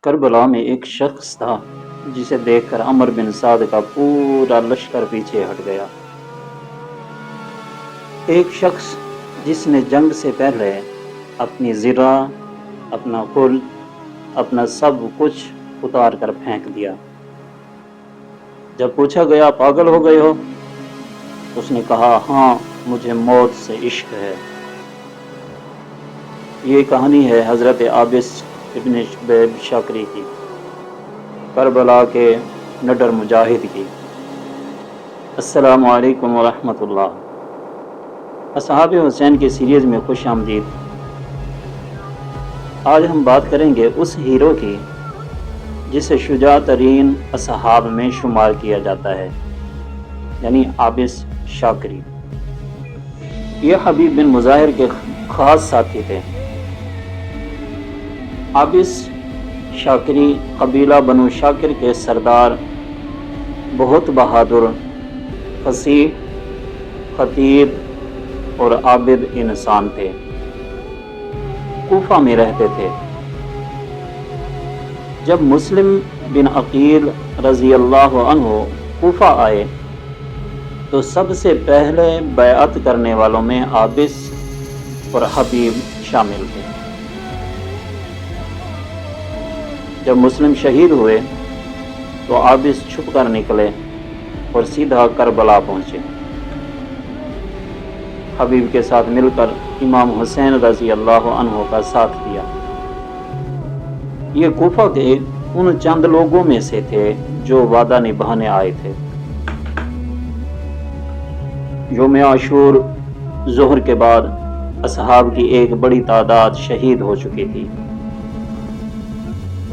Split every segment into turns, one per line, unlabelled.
کربلا میں ایک شخص تھا جسے دیکھ کر عمر بن سعد کا پورا لشکر پیچھے ہٹ گیا۔ ایک شخص جس نے جنگ سے پہلے اپنی زرہ، اپنا کل، اپنا سب کچھ اتار کر پھینک دیا۔ جب پوچھا گیا پاگل ہو گئے ہو؟ اس نے کہا ہاں، مجھے موت سے عشق ہے۔ یہ کہانی ہے حضرت عابس ابن شبیب شاکری کی، کربلا کے نڈر مجاہد کی۔ السلام علیکم ورحمۃ اللہ۔ اصحاب حسین کی سیریز میں خوش آمدید۔ آج ہم بات کریں گے اس ہیرو کی جسے شجاع ترین اصحاب میں شمار کیا جاتا ہے، یعنی عابس شاکری۔ یہ حبیب بن مظاہر کے خاص ساتھی تھے۔ عابس شاکری قبیلہ بنو شاکر کے سردار، بہت بہادر، فصیح، خطیب اور عابد انسان تھے۔ کوفہ میں رہتے تھے۔ جب مسلم بن عقیل رضی اللہ عنہ کوفہ آئے تو سب سے پہلے بیعت کرنے والوں میں عابس اور حبیب شامل تھے۔ جب مسلم شہید ہوئے تو عابس چھپ کر نکلے اور سیدھا کربلا پہنچے۔ حبیب کے ساتھ مل کر امام حسین رضی اللہ عنہ کا ساتھ دیا۔ یہ کوفہ کے ان چند لوگوں میں سے تھے جو وعدہ نبھانے آئے تھے۔ یوم عاشور ظہر کے بعد اصحاب کی ایک بڑی تعداد شہید ہو چکی تھی۔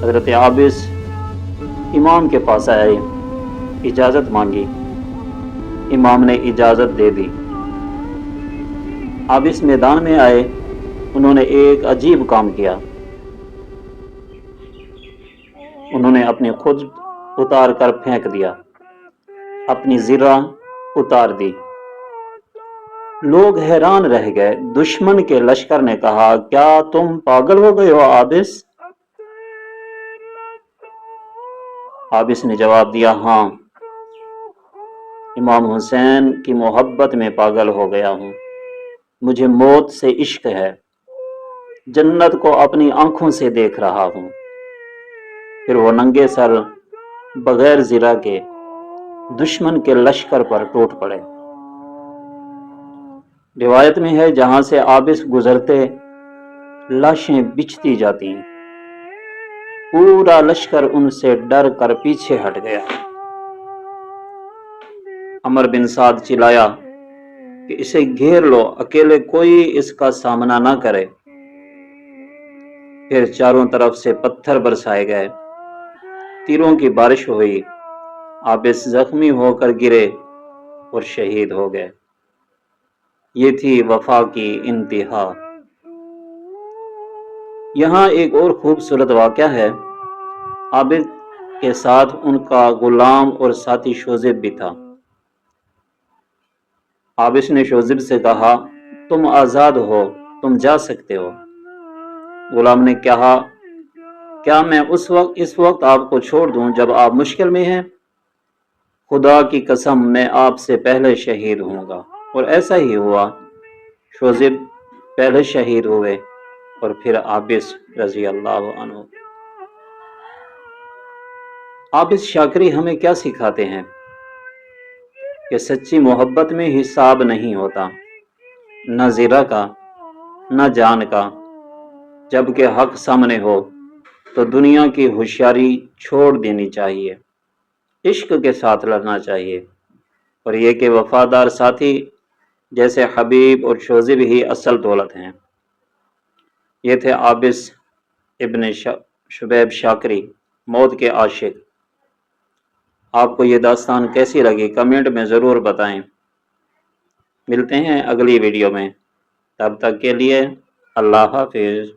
حضرت عابس امام کے پاس آئے، اجازت مانگی۔ امام نے اجازت دے دی۔ عابس میدان میں آئے۔ انہوں نے ایک عجیب کام کیا۔ انہوں نے اپنی خود اتار کر پھینک دیا، اپنی زرہ اتار دی۔ لوگ حیران رہ گئے۔ دشمن کے لشکر نے کہا کیا تم پاگل ہو گئے ہو عابس؟ عابس نے جواب دیا ہاں، امام حسین کی محبت میں پاگل ہو گیا ہوں، مجھے موت سے عشق ہے، جنت کو اپنی آنکھوں سے دیکھ رہا ہوں۔ پھر وہ ننگے سر بغیر زرہ کے دشمن کے لشکر پر ٹوٹ پڑے۔ روایت میں ہے جہاں سے عابس گزرتے لاشیں بچھتی جاتی، پورا لشکر ان سے ڈر کر پیچھے ہٹ گیا۔ عمر بن سعد چلایا کہ اسے گھیر لو، اکیلے کوئی اس کا سامنا نہ کرے۔ پھر چاروں طرف سے پتھر برسائے گئے، تیروں کی بارش ہوئی۔ عابس زخمی ہو کر گرے اور شہید ہو گئے۔ یہ تھی وفا کی انتہا۔ یہاں ایک اور خوبصورت واقعہ ہے۔ عابس کے ساتھ ان کا غلام اور ساتھی شوذب بھی تھا۔ عابس نے شوذب سے کہا تم آزاد ہو، تم جا سکتے ہو۔ غلام نے کہا کیا میں اس وقت آپ کو چھوڑ دوں جب آپ مشکل میں ہیں؟ خدا کی قسم میں آپ سے پہلے شہید ہوں گا۔ اور ایسا ہی ہوا۔ شوذب پہلے شہید ہوئے اور پھر عابس رضی اللہ عنہ۔ عابس شاکری ہمیں کیا سکھاتے ہیں؟ کہ سچی محبت میں حساب نہیں ہوتا، نہ زرہ کا، نہ جان کا۔ جبکہ حق سامنے ہو تو دنیا کی ہوشیاری چھوڑ دینی چاہیے، عشق کے ساتھ لڑنا چاہیے۔ اور یہ کہ وفادار ساتھی جیسے حبیب اور شوذب ہی اصل دولت ہیں۔ یہ تھے عابس ابن شبیب شاکری، موت کے عاشق۔ آپ کو یہ داستان کیسی لگی کمنٹ میں ضرور بتائیں۔ ملتے ہیں اگلی ویڈیو میں، تب تک کے لیے اللہ حافظ۔